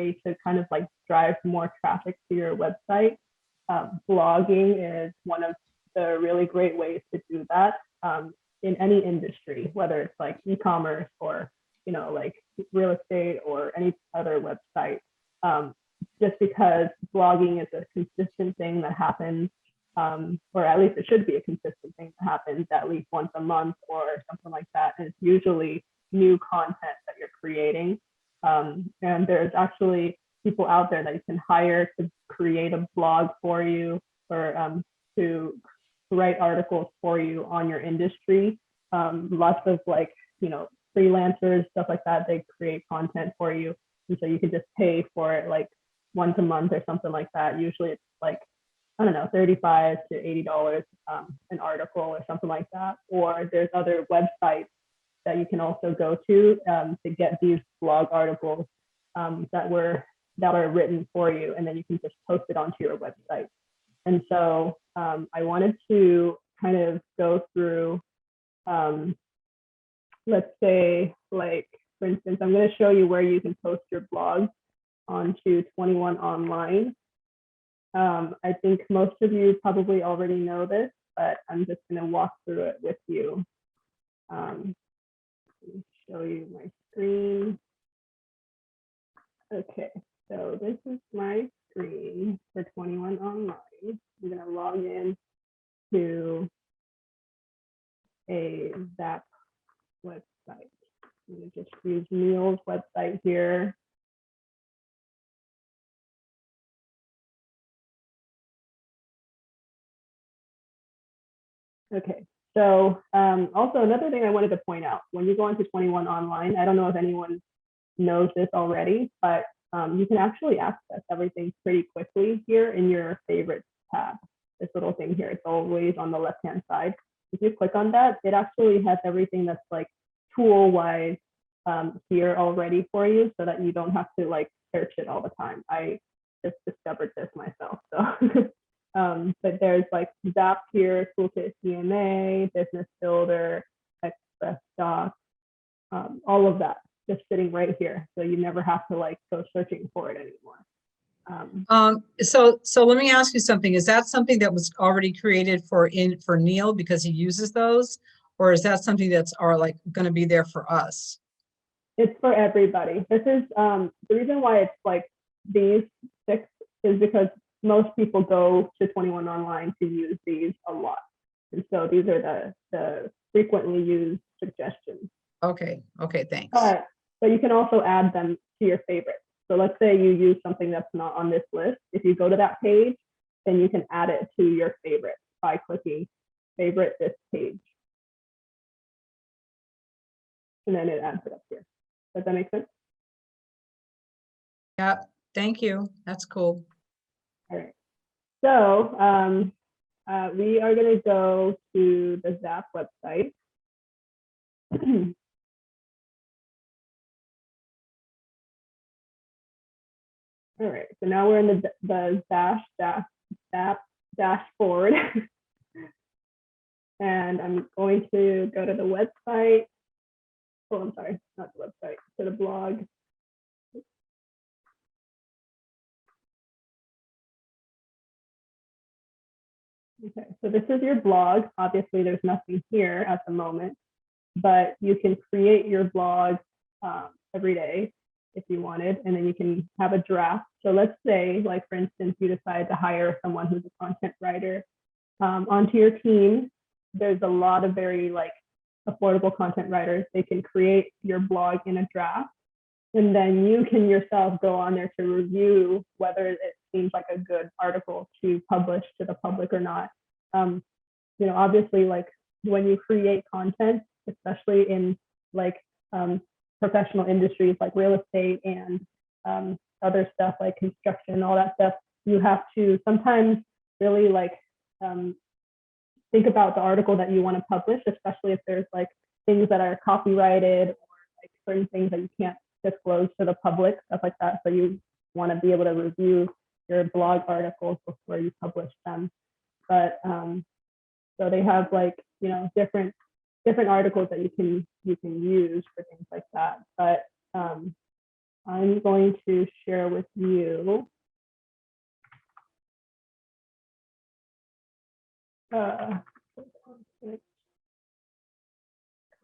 way to kind of like drive more traffic to your website, blogging is one of the really great ways to do that in any industry, whether it's like e-commerce or, you know, like real estate or any other website. Just because blogging is a consistent thing that happens, or at least it should be a consistent thing that happens at least once a month or something like that. And it's usually new content that you're creating. And there's actually people out there that you can hire to create a blog for you or to write articles for you on your industry. Lots of like, you know, freelancers, stuff like that, they create content for you. And so you can just pay for it like once a month or something like that. Usually it's like, I don't know, $35 to $80 an article or something like that. Or there's other websites that you can also go to get these blog articles that are written for you, and then you can just post it onto your website. And so I wanted to kind of go through, let's say, like, for instance, I'm going to show you where you can post your blog onto 21 Online. I think most of you probably already know this, but I'm just going to walk through it with you. Let me show you my screen. Okay, so this is my screen for 21 Online. I'm going to log in to a Zap website. I'm going to just use Neil's website here. Okay, so also another thing I wanted to point out, when you go into 21 Online, I don't know if anyone knows this already, but you can actually access everything pretty quickly here in your favorites tab. This little thing here, it's always on the left-hand side. If you click on that, it actually has everything that's like tool-wise here already for you, so that you don't have to like search it all the time. I just discovered this myself, so. But there's like Zap here, Toolkit CMA, Business Builder, Express Docs, all of that just sitting right here. So you never have to like go searching for it anymore. So let me ask you something. Is that something that was already created for Neil because he uses those, or is that something that's like going to be there for us? It's for everybody. This is the reason why it's like these 6 is because most people go to 21 Online to use these a lot. And so these are the frequently used suggestions. Okay, thanks. But you can also add them to your favorites. So let's say you use something that's not on this list. If you go to that page, then you can add it to your favorites by clicking favorite this page. And then it adds it up here. Does that make sense? Yeah, thank you. That's cool. All right. So we are going to go to the Zap website. All right, so now we're in the Zap dashboard. And I'm going to go to the website. Oh, I'm sorry, not the website, to the blog. Okay, so this is your blog. Obviously, there's nothing here at the moment, but you can create your blog every day if you wanted, and then you can have a draft. So let's say, like, for instance, you decide to hire someone who's a content writer onto your team. There's a lot of very like affordable content writers. They can create your blog in a draft, and then you can yourself go on there to review whether it seems like a good article to publish to the public or not. You know, obviously, like when you create content, especially in like professional industries like real estate and other stuff like construction, all that stuff, you have to sometimes really like think about the article that you want to publish, especially if there's like things that are copyrighted or like certain things that you can't disclose to the public, stuff like that. So you want to be able to review your blog articles before you publish them. But so they have like, you know, different articles that you can use for things like that. But I'm going to share with you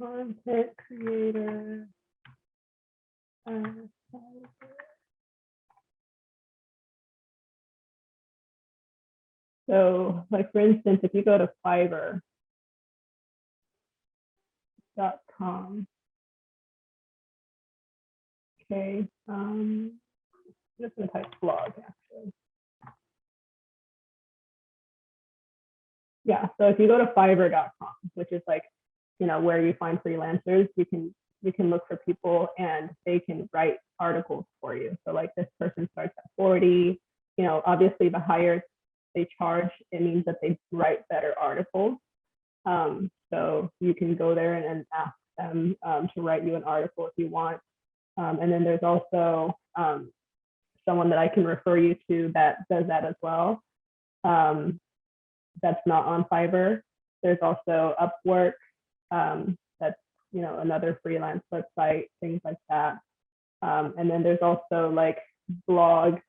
content creator. So like for instance, if you go to fiverr.com, okay, I'm just gonna type blog actually. Yeah, so if you go to fiverr.com, which is like, you know, where you find freelancers, you can look for people and they can write articles for you. So like this person starts at 40, you know, obviously the higher they charge, it means that they write better articles. So you can go there and ask them to write you an article if you want. And then there's also someone that I can refer you to that does that as well. That's not on Fiverr. There's also Upwork. That's, you know, another freelance website, things like that. And then there's also like blog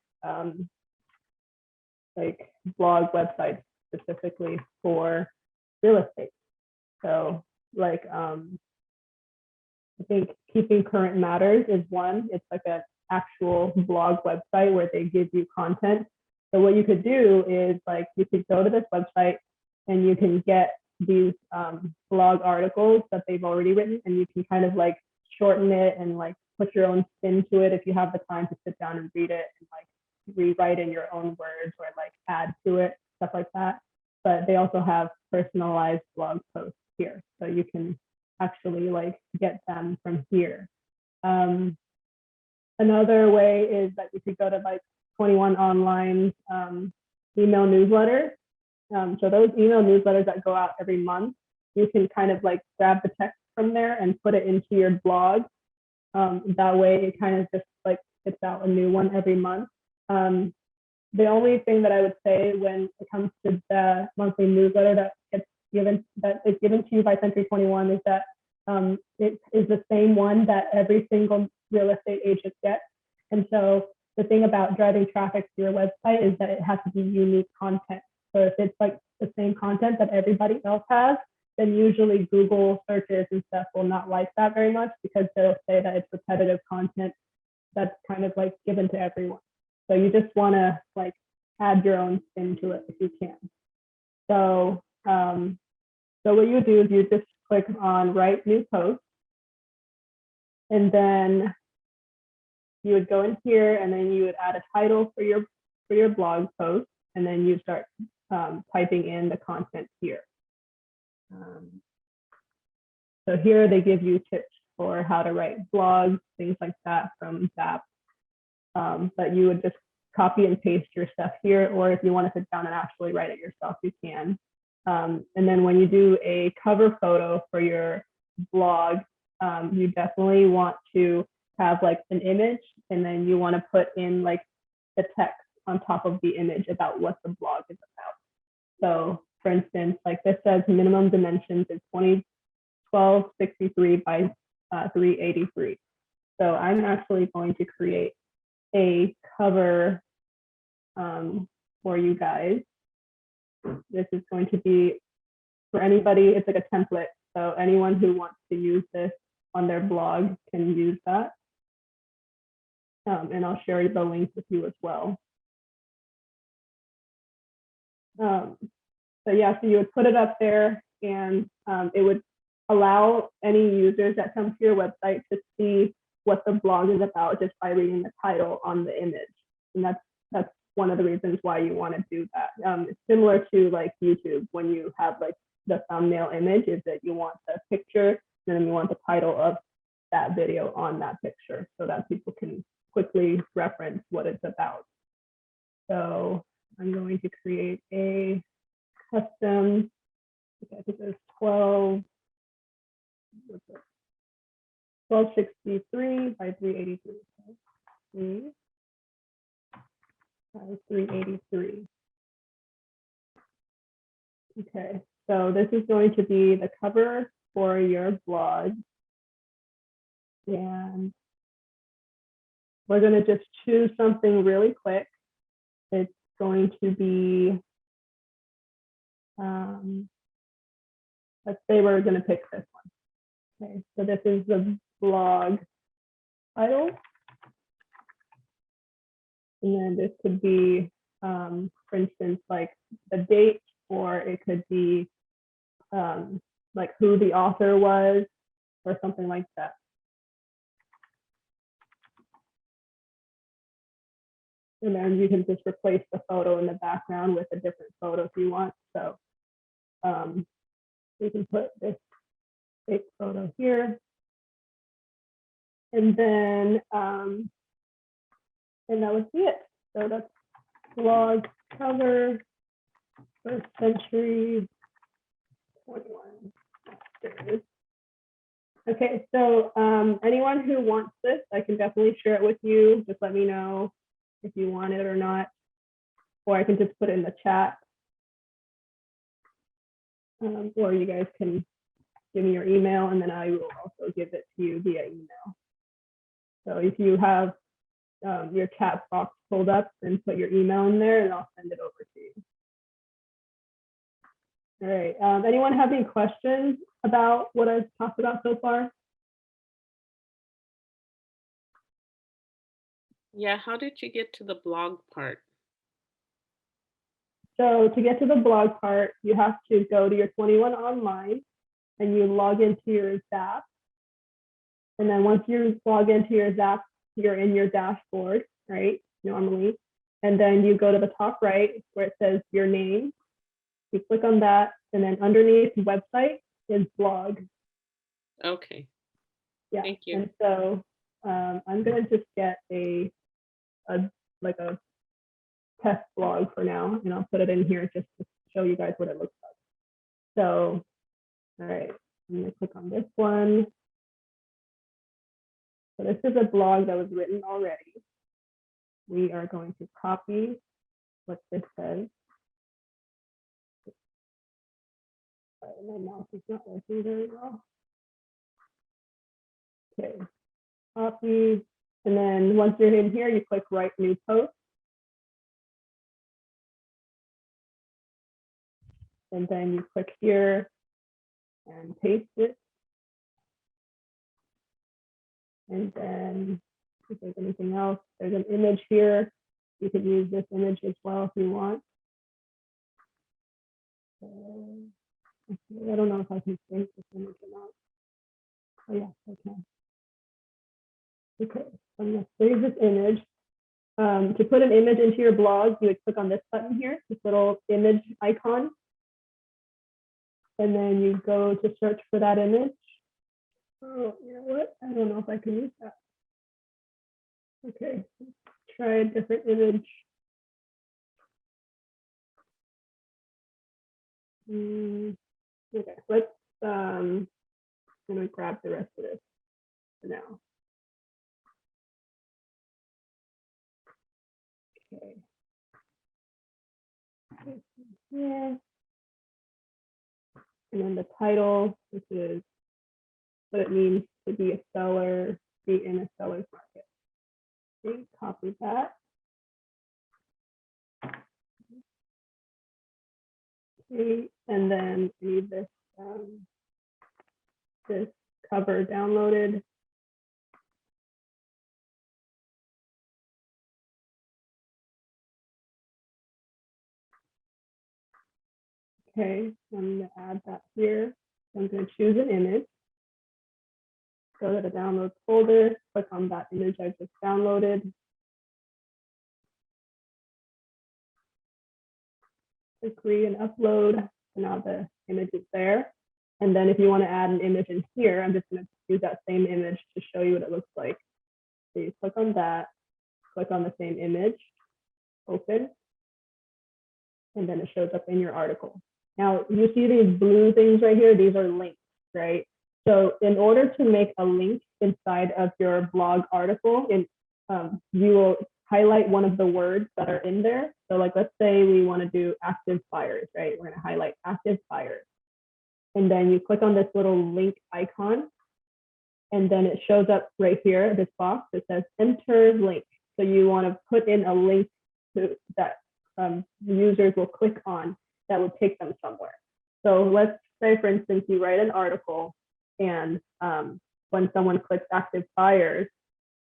websites specifically for real estate. So like I think Keeping Current Matters is one. It's like an actual blog website where they give you content. So what you could do is like you could go to this website and you can get these blog articles that they've already written, and you can kind of like shorten it and like put your own spin to it if you have the time to sit down and read it and like rewrite in your own words or like add to it, stuff like that. But they also have personalized blog posts here, so you can actually like get them from here. Another way is that you could go to like 21 Online email newsletters. So those email newsletters that go out every month, you can kind of like grab the text from there and put it into your blog. That way it kind of just like spits out a new one every month. The only thing that I would say when it comes to the monthly newsletter that is given to you by Century 21 is that it is the same one that every single real estate agent gets. And so the thing about driving traffic to your website is that it has to be unique content. So if it's like the same content that everybody else has, then usually Google searches and stuff will not like that very much because they'll say that it's repetitive content that's kind of like given to everyone. So you just want to like add your own spin to it if you can. So what you do is you just click on Write New Post, and then you would go in here, and then you would add a title for your blog post, and then you start typing in the content here. So here they give you tips for how to write blogs, things like that from Zap. But you would just copy and paste your stuff here, or if you want to sit down and actually write it yourself, you can. And then when you do a cover photo for your blog, you definitely want to have like an image, and then you want to put in like the text on top of the image about what the blog is about. So for instance, like this says minimum dimensions is 1263 by 383. So I'm actually going to create a cover for you guys. This is going to be for anybody, it's like a template. So anyone who wants to use this on their blog can use that. And I'll share the link with you as well. So yeah, so you would put it up there, and it would allow any users that come to your website to see what the blog is about just by reading the title on the image. And that's one of the reasons why you want to do that. It's similar to like YouTube, when you have like the thumbnail image, is that you want the picture and then you want the title of that video on that picture so that people can quickly reference what it's about. So I'm going to create a custom, I think there's 1263 by 383. By 383. Okay, so this is going to be the cover for your blog. And we're going to just choose something really quick. It's going to be, let's say we're going to pick this one. Okay, so this is the blog title. And then this could be, for instance, like the date, or it could be like who the author was, or something like that. And then you can just replace the photo in the background with a different photo if you want. So you can put this fake photo here. And then, and that would be it. So that's blog cover, first century 21. Okay, so anyone who wants this, I can definitely share it with you. Just let me know if you want it or not, or I can just put it in the chat. Or you guys can give me your email, and then I will also give it to you via email. So if you have your chat box pulled up, and put your email in there, and I'll send it over to you. All right. Anyone have any questions about what I've talked about so far? Yeah, how did you get to the blog part? So to get to the blog part, you have to go to your 21 online, and you log into your Zap. And then once you log into your Zap, you're in your dashboard, right, normally. And then you go to the top right where it says your name. You click on that, and then underneath website is blog. Okay. Yeah. Thank you. And so I'm going to just get a test blog for now, and I'll put it in here just to show you guys what it looks like. So, all right, I'm going to click on this one. So this is a blog that was written already. We are going to copy what this says. My mouse is not working very well. Okay, copy. And then once you're in here, you click write new post. And then you click here and paste it. And then if there's anything else, there's an image here. You can use this image as well if you want. I don't know if I can save this image or not. Oh yeah, I can. Okay, so I'm gonna save this image. To put an image into your blog, you would click on this button here, this little image icon. And then you go to search for that image. Oh, you know what? I don't know if I can use that. Okay, let's try a different image. Okay, let's I'm gonna grab the rest of this for now. Okay. Yeah. And then the title, which is what it means to be a seller, be in a seller's market. Okay, copy that. Okay, and then I need this this cover downloaded. Okay, so I'm going to add that here. I'm going to choose an image. Go to the downloads folder, click on that image I just downloaded. Agree and upload. So now the image is there. And then if you want to add an image in here, I'm just going to use that same image to show you what it looks like. So you click on that, click on the same image, open, and then it shows up in your article. Now you see these blue things right here, these are links, right? So in order to make a link inside of your blog article, you will highlight one of the words that are in there. So like, let's say we want to do active buyers, right? We're going to highlight active buyers. And then you click on this little link icon. And and then it shows up right here, this box that says enter link. So you want to put in a link to that the users will click on that will take them somewhere. So let's say, for instance, you write an article, and when someone clicks active buyers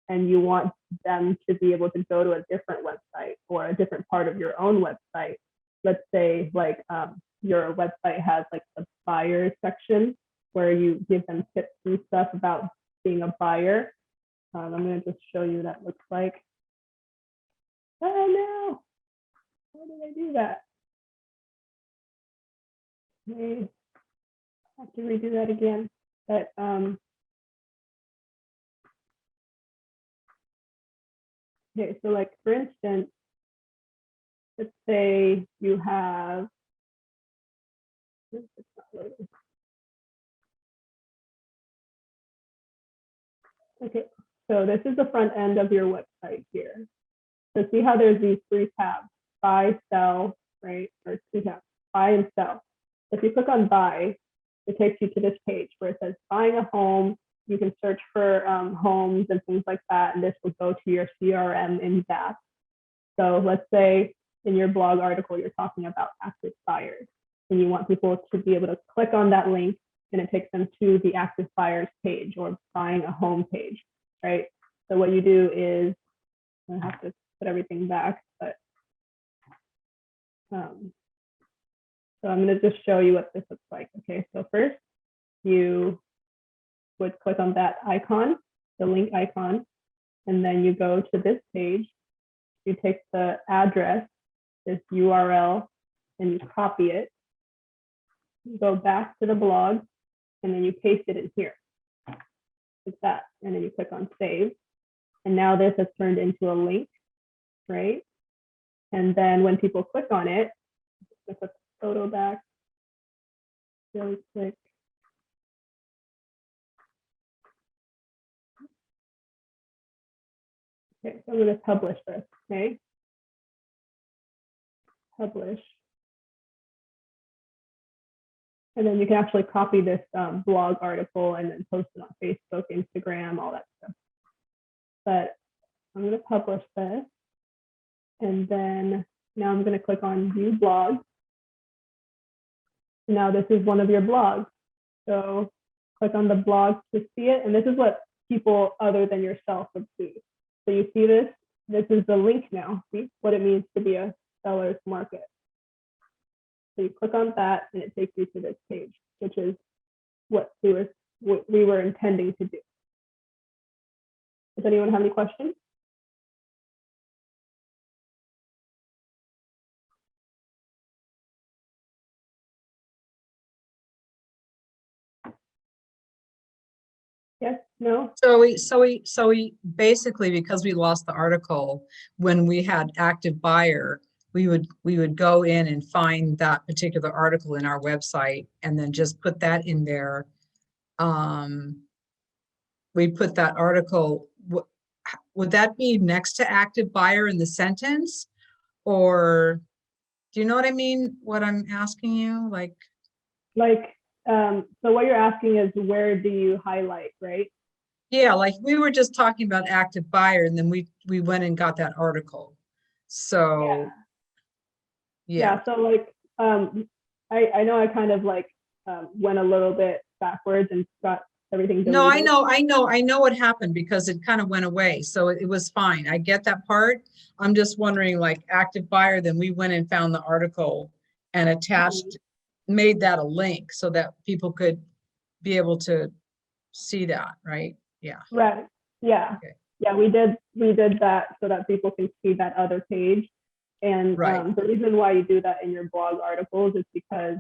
and you want them to be able to go to a different website or a different part of your own website, let's say like your website has like the buyers section where you give them tips and stuff about being a buyer. I'm going to just show you what that looks like. Oh no, how did I do that? I have to redo that again. But okay, so like for instance, let's say you have, okay, so this is the front end of your website here. So see how there's these three tabs, buy, sell, right? Or two tabs, buy and sell. If you click on buy, it takes you to this page where it says buying a home. You can search for homes and things like that, and this will go to your CRM in that. So let's say in your blog article, you're talking about active buyers, and you want people to be able to click on that link, and it takes them to the active buyers page or buying a home page, right? So what you do is, I have to put everything back, but so I'm going to just show you what this looks like. Okay, so first you would click on that icon, the link icon, and then you go to this page. You take the address, this URL, and you copy it. You go back to the blog, and then you paste it in here. Like that, and then you click on save. And now this has turned into a link, right? And then when people click on it, just put the photo back really quick. Okay, so I'm going to publish this, okay? Publish. And then you can actually copy this blog article and then post it on Facebook, Instagram, all that stuff. But I'm going to publish this. And then now I'm going to click on view blog. Now this is one of your blogs. So click on the blog to see it. And this is what people other than yourself would see. So you see this? This is the link now. See what it means to be a seller's market. So you click on that and it takes you to this page, which is what we were intending to do. Does anyone have any questions? Yes, no? So we basically, because we lost the article, when we had active buyer, we would go in and find that particular article in our website and then just put that in there. We put that article, would that be next to active buyer in the sentence? Or do you know what I mean? What I'm asking you, like, so what you're asking is where do you highlight, right? yeah, like we were just talking about active buyer and then we went and got that article. So, yeah. So like, I know I kind of like went a little bit backwards and got everything deleted. No, I know what happened because it kind of went away. So it was fine. I get that part. I'm just wondering, like, active buyer, then we went and found the article and attached, made that a link so that people could be able to see that, right? Yeah. Right. Yeah. Okay. Yeah, we did that so that people can see that other page. And Right. the reason why you do that in your blog articles is because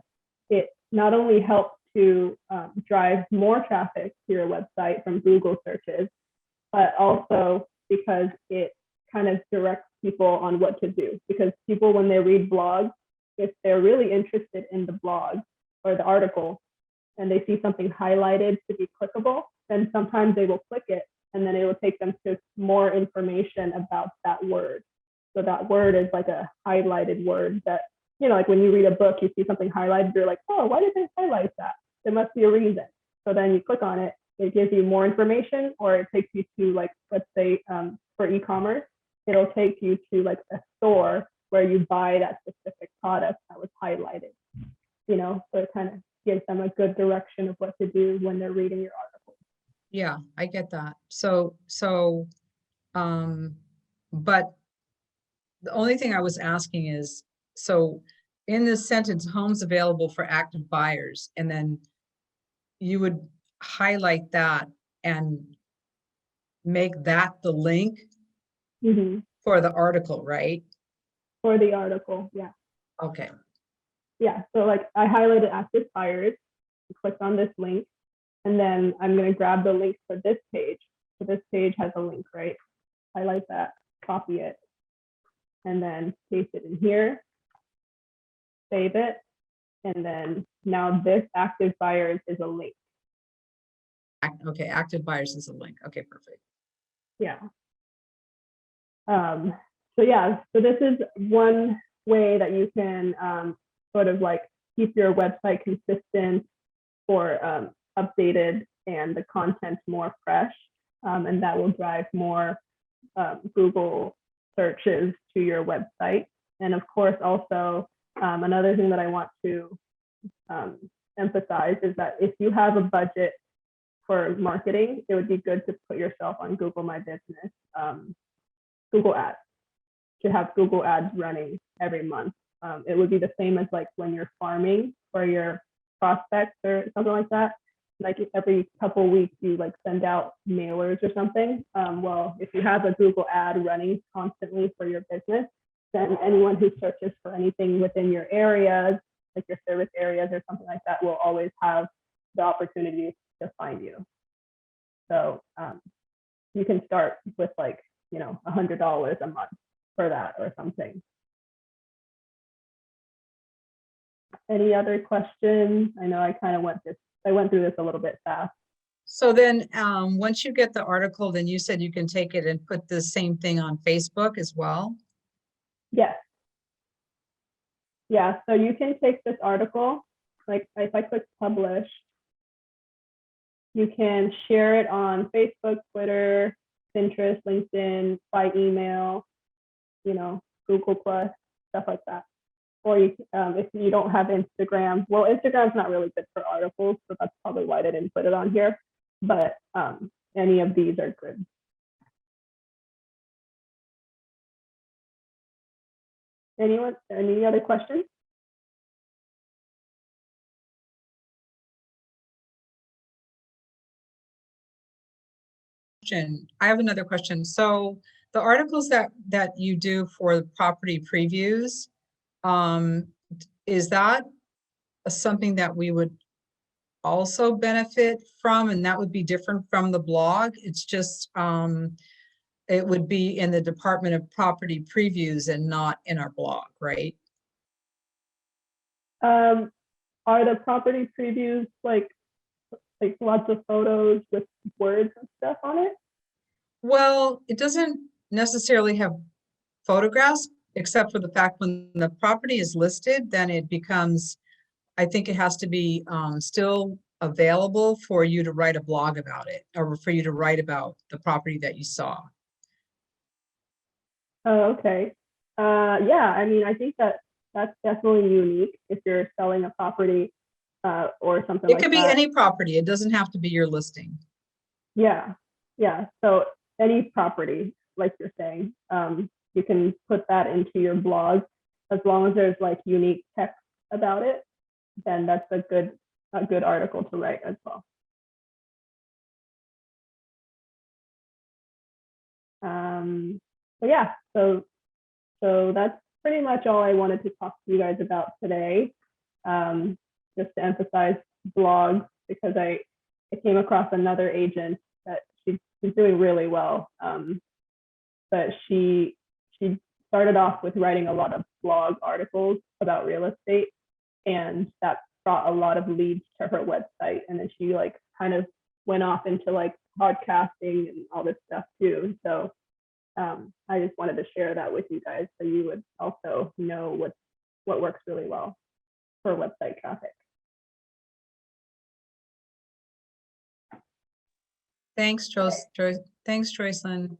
it not only helps to drive more traffic to your website from Google searches, but also because it kind of directs people on what to do. Because people, when they read blogs, if they're really interested in the blog or the article and they see something highlighted to be clickable, then sometimes they will click it and then it will take them to more information about that word. So that word is like a highlighted word that, you know, like when you read a book, you see something highlighted, you're like, oh, why did they highlight that? There must be a reason. So then you click on it it gives you more information, or it takes you to, like, let's say for e-commerce, it'll take you to like a store where you buy that specific product that was highlighted, so it kind of gives them a good direction of what to do when they're reading your article. Yeah, I get that. But the only thing I was asking is, so in this sentence, homes available for active buyers, and then you would highlight that and make that the link Mm-hmm. for the article, right? For the article, yeah. Okay, Yeah, so like I highlighted active buyers, click on this link, and then I'm going to grab the link for this page. So this page has a link, right? Highlight that, copy it, and then paste it in here, save it, and then now this active buyers is a link. okay, active buyers is a link. Okay, perfect. Yeah. So yeah, so this is one way that you can sort of like keep your website consistent or updated and the content more fresh, and that will drive more Google searches to your website. And of course, also another thing that I want to emphasize is that if you have a budget for marketing, it would be good to put yourself on Google My Business, Google Ads, to have Google Ads running every month. It would be the same as like when you're farming for your prospects or something like that. Like every couple of weeks, you like send out mailers or something. Well, if you have a Google ad running constantly for your business, then anyone who searches for anything within your areas, like your service areas or something like that, will always have the opportunity to find you. So you can start with like, $100 a month for that or something. Any other questions? I know I kind of went through this a little bit fast. So then, once you get the article, then you said you can take it and put the same thing on Facebook as well? Yes. Yeah, so you can take this article, like if I click publish, you can share it on Facebook, Twitter, Pinterest, LinkedIn, by email, Google Plus, stuff like that. Or if you don't have Instagram, well, Instagram's not really good for articles, so that's probably why they didn't put it on here. But any of these are good. Anyone? Any other questions? I have another question. So the articles that you do for the property previews, is that something that we would also benefit from, and that would be different from the blog? It's just it would be in the Department of Property previews and not in our blog, right? Are the property previews like lots of photos with words and stuff on it? Well, it doesn't necessarily have photographs, except for the fact when the property is listed, then it becomes, I think it has to be still available for you to write a blog about it, or for you to write about the property that you saw. Oh, okay. Yeah, I mean, I think that's definitely unique if you're selling a property or something It like could be that. any property. It doesn't have to be your listing. Yeah, yeah. So any property, like you're saying, you can put that into your blog as long as there's like unique text about it. Then that's a good article to write as well. So yeah, so that's pretty much all I wanted to talk to you guys about today. Just to emphasize blogs, because I came across another agent that she's doing really well, but she started off with writing a lot of blog articles about real estate, and that brought a lot of leads to her website. And then she like kind of went off into like podcasting and all this stuff too. So I just wanted to share that with you guys so you would also know what works really well for website traffic. Thanks, Joycelyn.